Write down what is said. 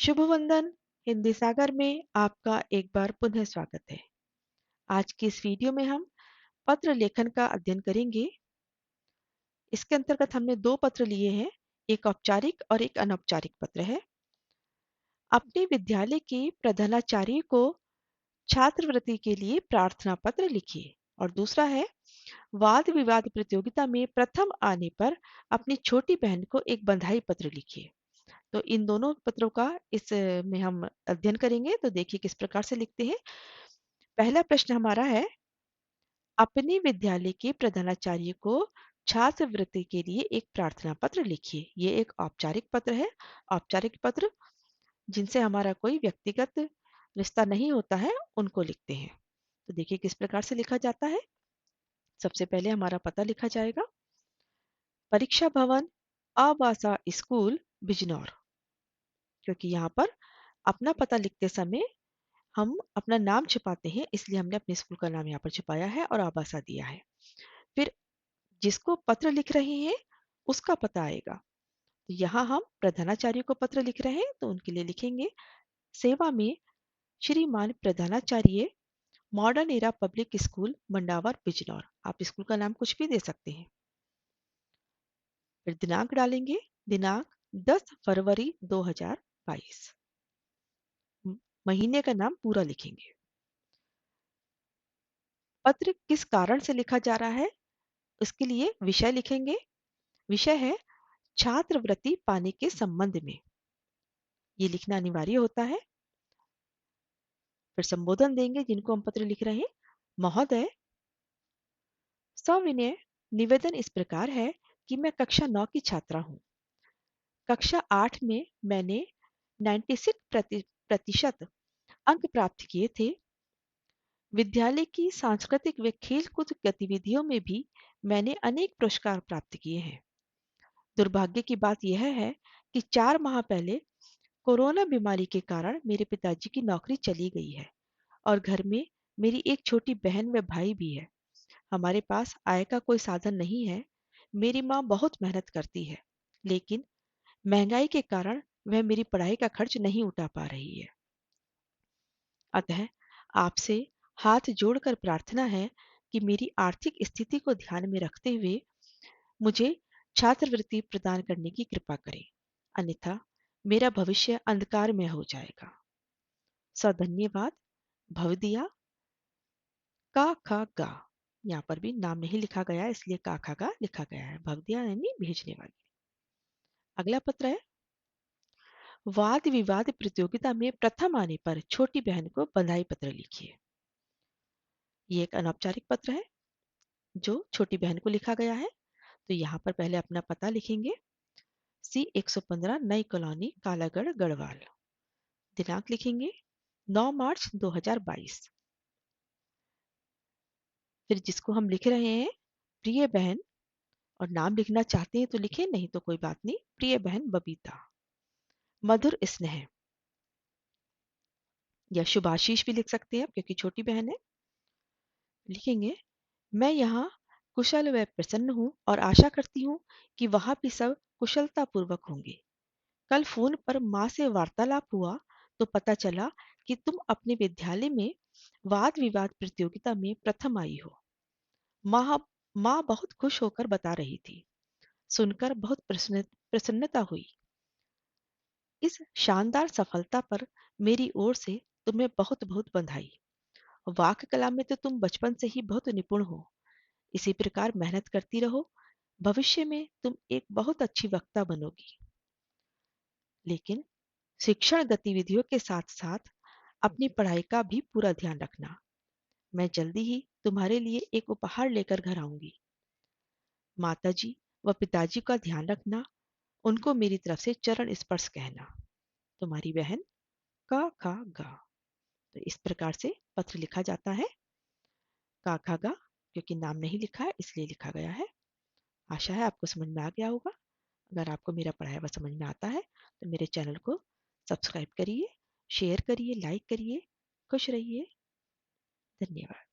शुभ वंदन। हिंदी सागर में आपका एक बार पुनः स्वागत है। आज की इस वीडियो में हम पत्र लेखन का अध्ययन करेंगे। इसके अंतर्गत हमने दो पत्र लिए हैं, एक औपचारिक और एक अनौपचारिक पत्र है। अपने विद्यालय के प्रधानाचार्य को छात्रवृत्ति के लिए प्रार्थना पत्र लिखिए। और दूसरा है, वाद विवाद प्रतियोगिता में प्रथम आने पर अपनी छोटी बहन को एक बधाई पत्र लिखिए। तो इन दोनों पत्रों का इस में हम अध्ययन करेंगे। तो देखिए किस प्रकार से लिखते हैं। पहला प्रश्न हमारा है, अपने विद्यालय के प्रधानाचार्य को छात्रवृत्ति के लिए एक प्रार्थना पत्र लिखिए। ये एक औपचारिक पत्र है। औपचारिक पत्र जिनसे हमारा कोई व्यक्तिगत रिश्ता नहीं होता है, उनको लिखते हैं। तो देखिए किस प्रकार से लिखा जाता है। सबसे पहले हमारा पता लिखा जाएगा, परीक्षा भवन, आवासा स्कूल, बिजनौर। क्योंकि यहाँ पर अपना पता लिखते समय हम अपना नाम छुपाते हैं, इसलिए हमने अपने स्कूल का नाम यहाँ पर छुपाया है और आवासा दिया है। फिर जिसको पत्र लिख रहे हैं उसका पता आएगा। तो यहाँ हम प्रधानाचार्य को पत्र लिख रहे हैं, तो उनके लिए लिखेंगे, सेवा में श्रीमान प्रधानाचार्य, modern era public school, Mandawar, Bijnor. आप स्कूल का नाम कुछ भी दे सकते हैं। फिर दिनांक डालेंगे, दिनांक 10 फरवरी 2022। महीने का नाम पूरा लिखेंगे। पत्र किस कारण से लिखा जा रहा है, उसके लिए विषय लिखेंगे। विषय है छात्रवृत्ति पाने के संबंध में, ये लिखना अनिवार्य होता है। फिर संबोधन देंगे जिनको हम पत्र लिख रहे हैं, महोदय, सविनय निवेदन इस प्रकार है कि मैं कक्षा 9 की छात्रा हूँ। कक्षा 8 में मैंने 96% अंक प्राप्त किए थे। विद्यालय की सांस्कृतिक व खेलकूद गतिविधियों में भी मैंने अनेक पुरस्कार प्राप्त किए हैं। दुर्भाग्य की बात यह है कि 4 माह पहले कोरोना बीमारी के कारण मेरे पिताजी की नौकरी चली गई है और घर में मेरी एक छोटी बहन व भाई भी है। हमारे पास आय का कोई साधन नहीं है। मेरी माँ बहुत मेहनत करती है, लेकिन महंगाई के कारण वह मेरी पढ़ाई का खर्च नहीं उठा पा रही है। अतः आपसे हाथ जोड़कर प्रार्थना है कि मेरी आर्थिक स्थिति को ध्यान में रखते हुए मुझे छात्रवृत्ति प्रदान करने की कृपा करें, अन्यथा मेरा भविष्य अंधकार में हो जाएगा। सधन्यवाद, भवदिया का खा गा। यहाँ पर भी नाम नहीं लिखा गया है, इसलिए का खा गा लिखा गया है। भवदिया यानी भेजने वाली। अगला पत्र है, वाद विवाद प्रतियोगिता में प्रथम आने पर छोटी बहन को बधाई पत्र लिखिए। ये एक अनौपचारिक पत्र है जो छोटी बहन को लिखा गया है। तो यहाँ पर पहले अपना पता लिखेंगे, C115 नई कॉलोनी, कालागढ़, गढ़वाल। दिनांक लिखेंगे 9 मार्च 2022। फिर जिसको हम लिख रहे हैं, प्रिय बहन, और नाम लिखना चाहते हैं तो लिखें, नहीं तो कोई बात नहीं। प्रिय बहन बबीता, मधुर स्नेह, या शुभाशीष भी लिख सकते हैं आप क्योंकि छोटी बहन है। लिखेंगे, मैं यहाँ कुशल व प्रसन्न हूँ और आशा करती हूँ कि वहां भी सब कुशलता पूर्वक होंगे। कल फोन पर माँ से वार्तालाप हुआ तो पता चला कि तुम अपने विद्यालय में वाद विवाद प्रतियोगिता में प्रथम आई हो। माँ माँ बहुत खुश होकर बता रही थी। सुनकर बहुत प्रसन्नता हुई। इस शानदार सफलता पर मेरी ओर से तुम्हें बहुत बहुत बधाई। वाक कला में तो तुम बचपन से ही बहुत निपुण हो। इसी प्रकार मेहनत करती रहो। भविष्य में तुम एक बहुत अच्छी वक्ता बनोगी। लेकिन शिक्षण गतिविधियों के साथ साथ अपनी पढ़ाई का भी पूरा ध्यान रखना। मैं जल्दी ही तुम्हारे लिए एक उपहार लेकर घर आऊंगी। माताजी व पिताजी का ध्यान रखना। उनको मेरी तरफ से चरण स्पर्श कहना। तुम्हारी बहन का खा गा। तो इस प्रकार से पत्र लिखा जाता है। का खा गा क्योंकि नाम नहीं लिखा है इसलिए लिखा गया है। आशा है आपको समझ में आ गया होगा। अगर आपको मेरा पढ़ाया हुआ समझ में आता है तो मेरे चैनल को सब्सक्राइब करिए, शेयर करिए, लाइक करिए। खुश रहिए। धन्यवाद।